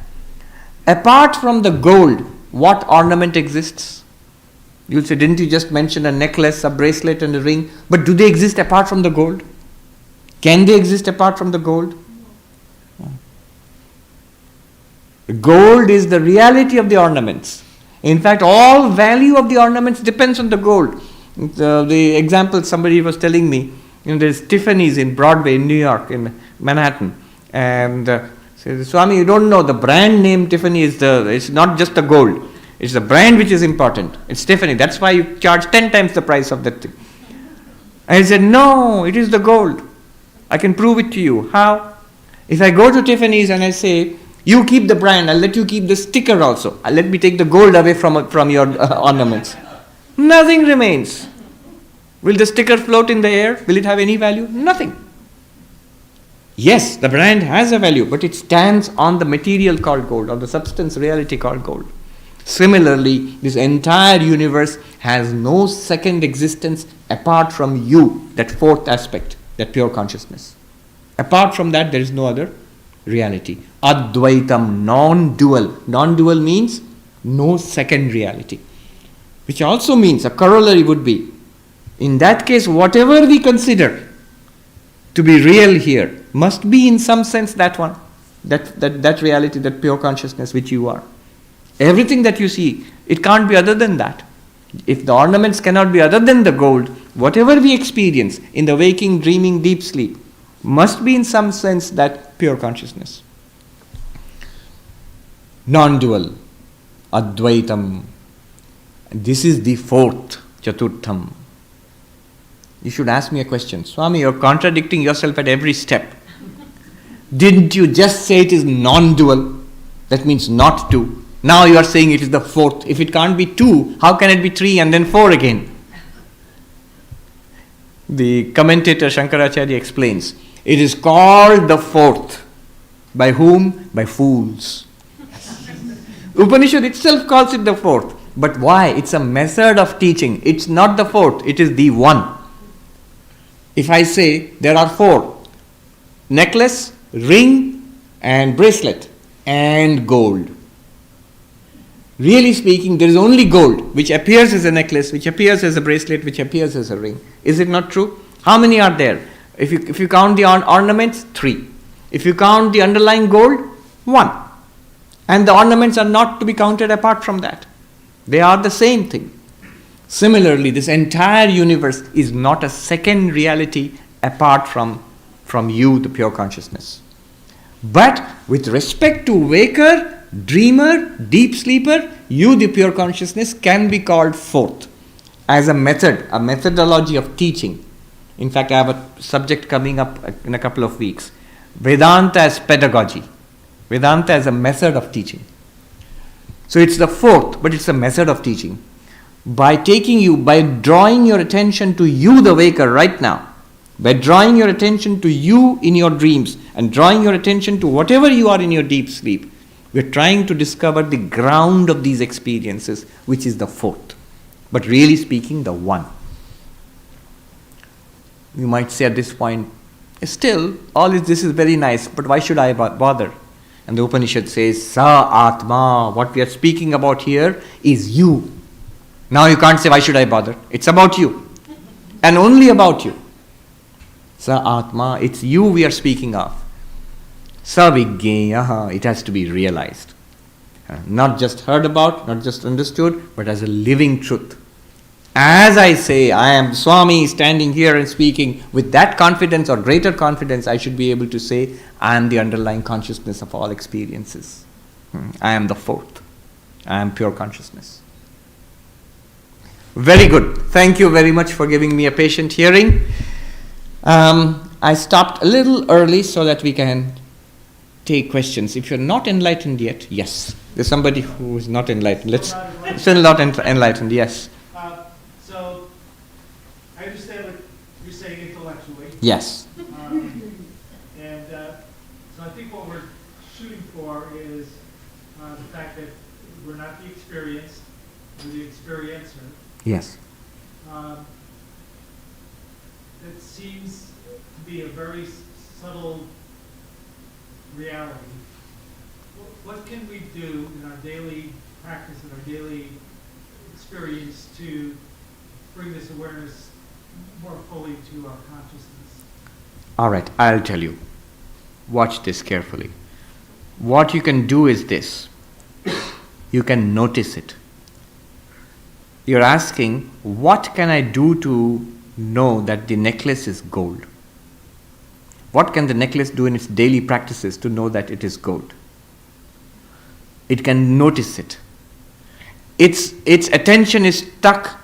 Apart from the gold, what ornament exists? You'll say, didn't you just mention a necklace, a bracelet and a ring? But do they exist apart from the gold? Can they exist apart from the gold? Gold is the reality of the ornaments. In fact, all value of the ornaments depends on the gold. The example somebody was telling me, there's Tiffany's in Broadway in New York, in Manhattan, and says, Swami, you don't know, the brand name Tiffany it's not just the gold, it's the brand which is important. It's Tiffany. That's why you charge 10 times the price of that thing. I said, no, it is the gold. I can prove it to you. How? If I go to Tiffany's and I say, you keep the brand, I'll let you keep the sticker also. Let me take the gold away from your ornaments. Nothing remains. Will the sticker float in the air? Will it have any value? Nothing. Yes, the brand has a value, but it stands on the material called gold, on the substance reality called gold. Similarly, this entire universe has no second existence apart from you, that fourth aspect, that pure consciousness. Apart from that, there is no other reality. Advaitam, non-dual. Non-dual means no second reality. Which also means, a corollary would be, in that case, whatever we consider to be real here must be in some sense that one, that reality, that pure consciousness which you are. Everything that you see, it can't be other than that. If the ornaments cannot be other than the gold, whatever we experience in the waking, dreaming, deep sleep must be in some sense that pure consciousness. Non-dual, Advaitam. This is the fourth, Chaturtham. You should ask me a question. Swami, you're contradicting yourself at every step. Didn't you just say it is non-dual? That means not two. Now you are saying it is the fourth. If it can't be two, how can it be three and then four again? The commentator Shankaracharya explains, it is called the fourth. By whom? By fools. Upanishad itself calls it the fourth. But why? It's a method of teaching. It's not the fourth, it is the one. If I say there are four, necklace, ring and bracelet and gold. Really speaking, there is only gold, which appears as a necklace, which appears as a bracelet, which appears as a ring. Is it not true? How many are there? If you count the ornaments, 3. If you count the underlying gold, 1. And the ornaments are not to be counted apart from that. They are the same thing. Similarly, this entire universe is not a second reality apart from you, the pure consciousness. But with respect to waker, dreamer, deep sleeper, you, the pure consciousness, can be called fourth as a method, a methodology of teaching. In fact, I have a subject coming up in a couple of weeks. Vedanta as pedagogy. Vedanta as a method of teaching. So it's the fourth, but it's a method of teaching. By drawing your attention to you, the waker, right now, by drawing your attention to you in your dreams and drawing your attention to whatever you are in your deep sleep, we're trying to discover the ground of these experiences, which is the fourth. But really speaking, the one. You might say at this point, still, this is very nice, but why should I bother? And the Upanishad says, Sa Atma, what we are speaking about here is you. Now you can't say, why should I bother? It's about you. And only about you. Sa Atma, it's you we are speaking of. Sa Vigneyaha, it has to be realized. Not just heard about, not just understood, but as a living truth. As I say, I am Swami standing here and speaking with that confidence or greater confidence, I should be able to say, I am the underlying consciousness of all experiences. I am the fourth. I am pure consciousness. Very good. Thank you very much for giving me a patient hearing. I stopped a little early so that we can take questions. If you're not enlightened yet, yes. There's somebody who is not enlightened. Still not enlightened, yes. So, I understand what you're saying intellectually. Yes. So I think what we're shooting for is the fact that we're not the experienced, we're the experiencer. Yes. It seems to be a very subtle reality. What can we do in our daily practice, in our daily experience to bring this awareness more fully to our consciousness? All right, I'll tell you. Watch this carefully. What you can do is this. You can notice it. You're asking, what can I do to know that the necklace is gold? What can the necklace do in its daily practices to know that it is gold? It can notice it. Its attention is stuck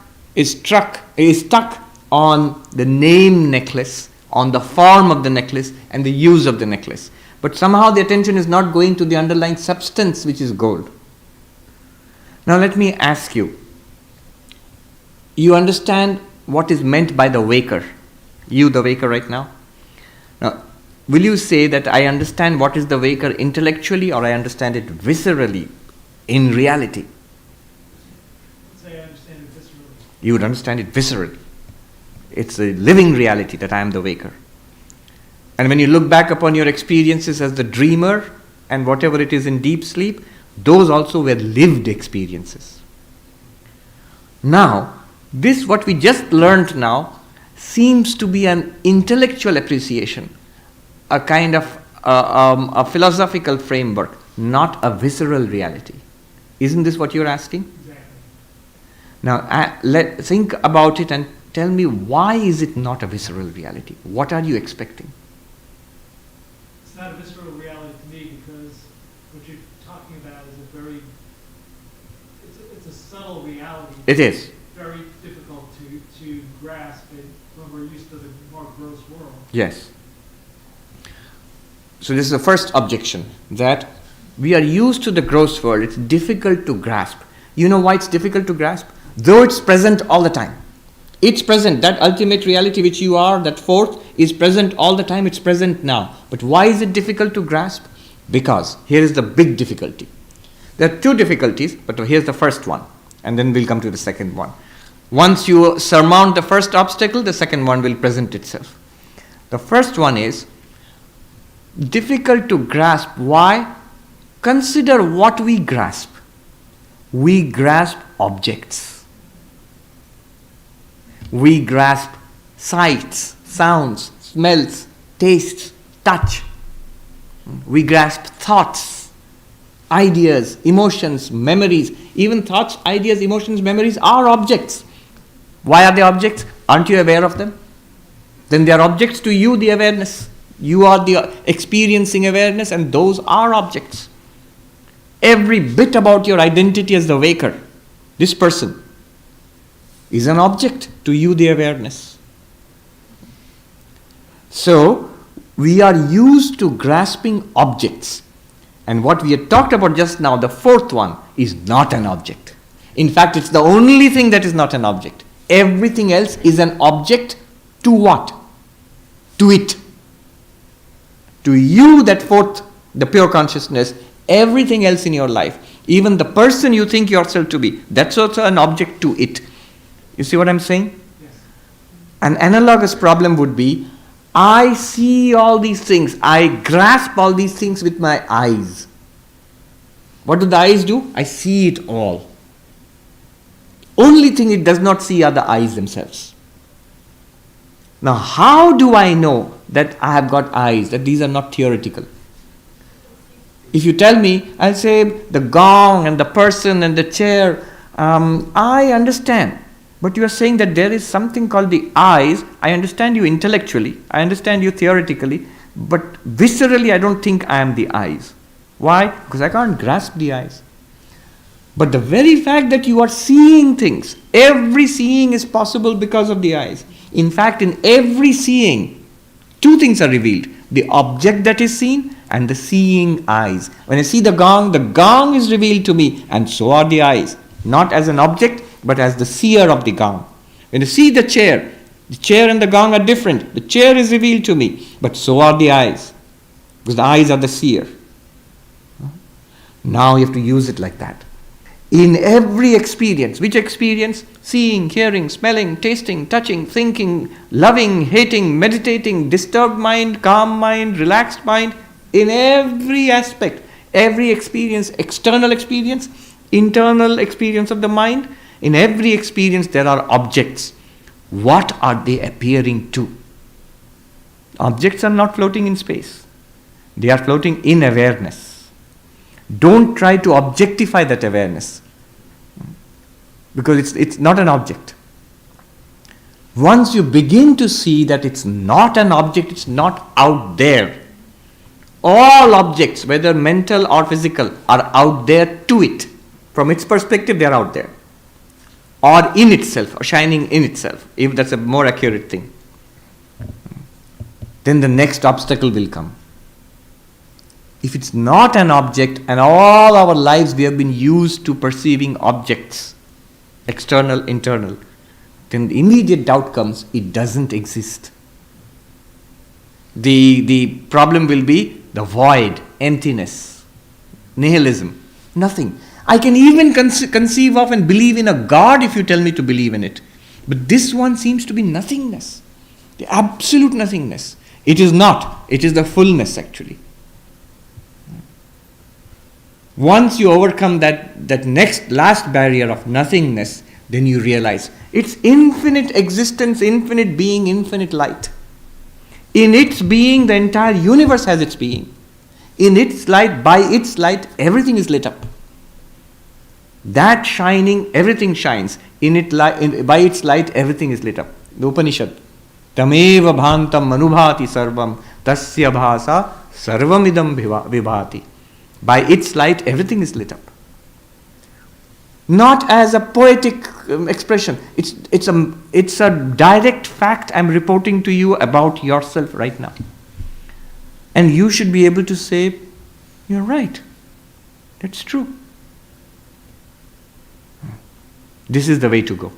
on the name necklace, on the form of the necklace and the use of the necklace. But somehow the attention is not going to the underlying substance, which is gold. Now let me ask you. You understand what is meant by the waker? You, the waker right now? Now, will you say that I understand what is the waker intellectually or I understand it viscerally, in reality? Let's say I understand it viscerally. You would understand it viscerally. It's a living reality that I am the waker. And when you look back upon your experiences as the dreamer and whatever it is in deep sleep, those also were lived experiences. Now, this what we just learned now seems to be an intellectual appreciation, a kind of a philosophical framework, not a visceral reality. Isn't this what you're asking? Exactly. Now, think about it and tell me, why is it not a visceral reality? What are you expecting? It's not a visceral reality to me because what you're talking about is it's a subtle reality. It is. Very difficult to grasp it when we're used to the more gross world. Yes. So this is the first objection, that we are used to the gross world. It's difficult to grasp. You know why it's difficult to grasp? Though it's present all the time. It's present. That ultimate reality which you are, that fourth, is present all the time. It's present now. But why is it difficult to grasp? Because here is the big difficulty. There are two difficulties, but here's the first one. And then we'll come to the second one. Once you surmount the first obstacle, the second one will present itself. The first one is difficult to grasp. Why? Consider what we grasp. We grasp objects. We grasp sights, sounds, smells, tastes, touch. We grasp thoughts, ideas, emotions, memories. Even thoughts, ideas, emotions, memories are objects. Why are they objects? Aren't you aware of them? Then they are objects to you, the awareness. You are the experiencing awareness, and those are objects. Every bit about your identity as the waker, this person, is an object to you, the awareness. So, we are used to grasping objects. And what we had talked about just now, the fourth one, is not an object. In fact, it's the only thing that is not an object. Everything else is an object to what? To it. To you, that fourth, the pure consciousness, everything else in your life, even the person you think yourself to be, that's also an object to it. You see what I'm saying? Yes. An analogous problem would be, I see all these things, I grasp all these things with my eyes. What do the eyes do? I see it all. Only thing it does not see are the eyes themselves. Now, how do I know that I have got eyes, that these are not theoretical? If you tell me, I'll say the gong and the person and the chair, I understand. But you are saying that there is something called the eyes. I understand you intellectually, I understand you theoretically, but viscerally I don't think I am the eyes. Why? Because I can't grasp the eyes. But the very fact that you are seeing things, every seeing is possible because of the eyes. In fact, in every seeing, two things are revealed. The object that is seen and the seeing eyes. When I see the gong is revealed to me, and so are the eyes. Not as an object, but as the seer of the gong. When I see the chair and the gong are different. The chair is revealed to me, but so are the eyes. Because the eyes are the seer. Now you have to use it like that. In every experience, which experience? Seeing, hearing, smelling, tasting, touching, thinking, loving, hating, meditating, disturbed mind, calm mind, relaxed mind. In every aspect, every experience, external experience, internal experience of the mind, in every experience there are objects. What are they appearing to? Objects are not floating in space. They are floating in awareness. Don't try to objectify that awareness, because it's not an object. Once you begin to see that it's not an object, it's not out there. All objects, whether mental or physical, are out there to it. From its perspective, they are out there. Or in itself, or shining in itself, if that's a more accurate thing. Then the next obstacle will come. If it's not an object, and all our lives we have been used to perceiving objects, external, internal, then the immediate doubt comes, it doesn't exist. The problem will be the void, emptiness, nihilism, nothing. I can even conceive of and believe in a God if you tell me to believe in it. But this one seems to be nothingness, the absolute nothingness. It is not, it is the fullness actually. Once you overcome that next last barrier of nothingness, then you realize it's infinite existence, infinite being, infinite light. In its being, the entire universe has its being. In its light, by its light, everything is lit up. That shining, everything shines. By its light, everything is lit up. The Upanishad. Tameva bhantam manubhati sarvam tasya bhasa sarvamidam vibhati. By its light, everything is lit up. Not as a poetic expression. It's a direct fact I'm reporting to you about yourself right now. And you should be able to say, you're right. That's true. This is the way to go.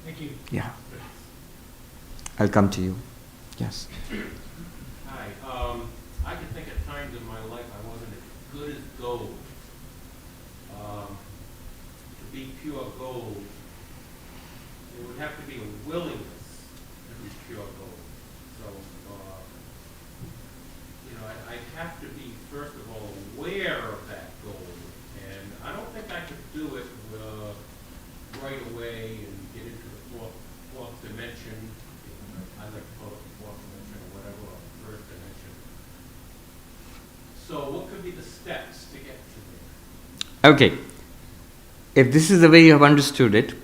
Thank you. Yeah. I'll come to you. Yes. Hi. I can think of times in my life I wasn't as good as gold. To be pure gold, it would have to be a willingness to be pure gold. So, I have to be, first of all, aware of that gold. And I don't think I could do it right away and get into the fourth dimension. I like to call it the fourth dimension or whatever, or the first dimension. So what could be the steps to get to there? Okay. if this is the way you have understood it,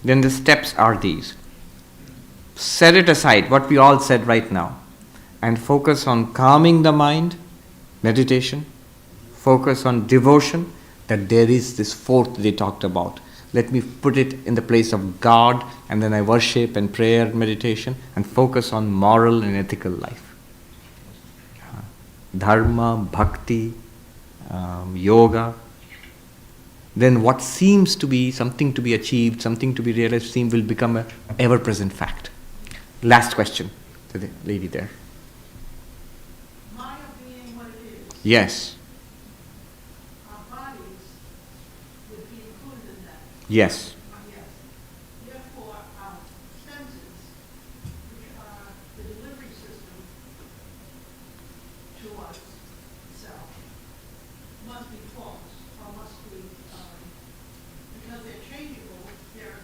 then the steps are these. Set it aside, what we all said right now, and focus on calming the mind, meditation, focus on devotion, that there is this fourth they talked about. Let me put it in the place of God, and then I worship and prayer, meditation, and focus on moral and ethical life. Dharma, bhakti, yoga. Then what seems to be something to be achieved, something to be realized, will become an ever-present fact. Last question to the lady there. Maya being what it is. Yes. Our bodies would be included in that. Yes. Yes. Therefore, our senses, which are the delivery system to us itself, must be false, or must be, because they're changeable, they're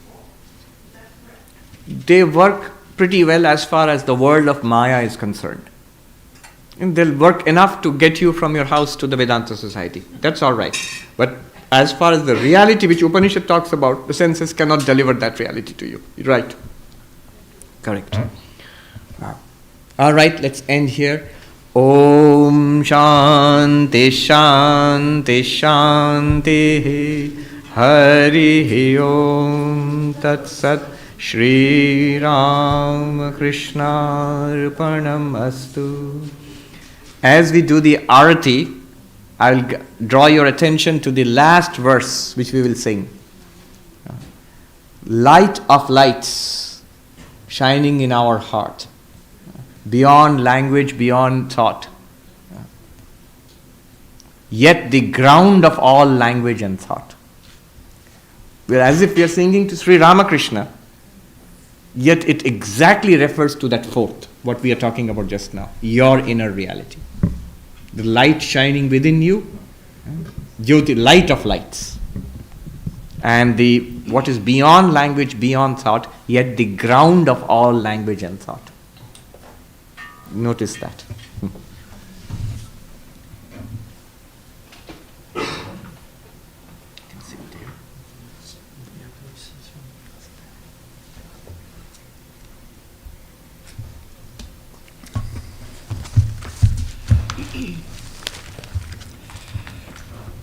false. Is that correct? They work pretty well as far as the world of Maya is concerned. And they'll work enough to get you from your house to the Vedanta society. That's all right. But as far as the reality which Upanishad talks about, the senses cannot deliver that reality to you. Right. Correct. All right, let's end here. Om Shanti Shanti Shanti Hari Om Tat Sat Shri Ram Krishna Arpanam Astu. As we do the arati, I'll draw your attention to the last verse which we will sing. Light of lights shining in our heart, beyond language, beyond thought. Yet the ground of all language and thought. We're as if we are singing to Sri Ramakrishna, yet it exactly refers to that fourth, what we are talking about just now, your inner reality. The light shining within you, Jyoti, light of lights. And the what is beyond language, beyond thought, yet the ground of all language and thought. Notice that.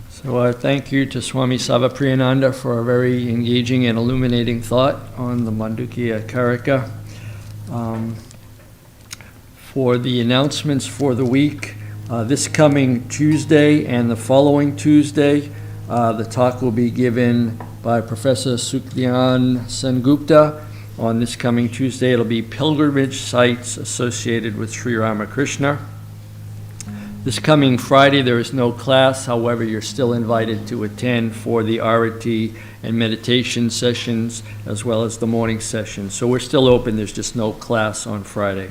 So thank you to Swami Sarvapriyananda for a very engaging and illuminating thought on the Mandukya Karika. For the announcements for the week, this coming Tuesday and the following Tuesday, the talk will be given by Professor Sukhdyan Sengupta. On this coming Tuesday, it'll be pilgrimage sites associated with Sri Ramakrishna. This coming Friday, there is no class. However, you're still invited to attend for the arati and meditation sessions, as well as the morning session. So we're still open. There's just no class on Friday.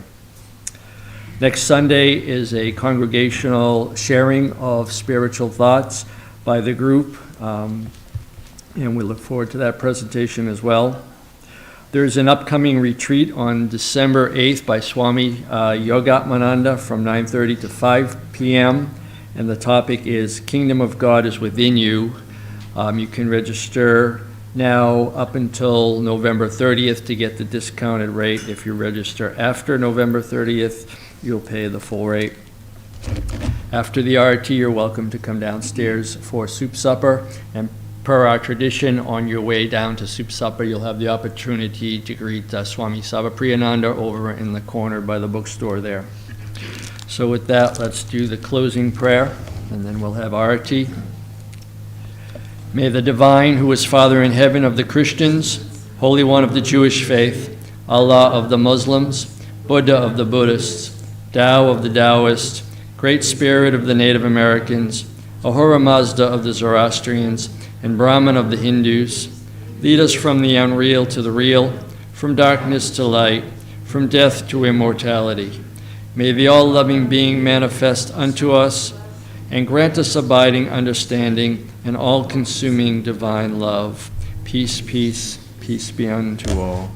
Next Sunday is a congregational sharing of spiritual thoughts by the group, and we look forward to that presentation as well. There's an upcoming retreat on December 8th by Swami Yogatmananda from 9:30 to 5 p.m. And the topic is Kingdom of God is Within You. You can register now up until November 30th to get the discounted rate. If you register after November 30th, you'll pay the full rate. After the arati, you're welcome to come downstairs for soup supper. And per our tradition, on your way down to soup supper, you'll have the opportunity to greet Swami Sarvapriyananda over in the corner by the bookstore there. So with that, let's do the closing prayer, and then we'll have arati. May the Divine, who is Father in heaven of the Christians, Holy One of the Jewish faith, Allah of the Muslims, Buddha of the Buddhists, Tao of the Taoists, Great Spirit of the Native Americans, Ahura Mazda of the Zoroastrians, and Brahman of the Hindus, lead us from the unreal to the real, from darkness to light, from death to immortality. May the all-loving being manifest unto us and grant us abiding understanding and all-consuming divine love. Peace, peace, peace be unto all.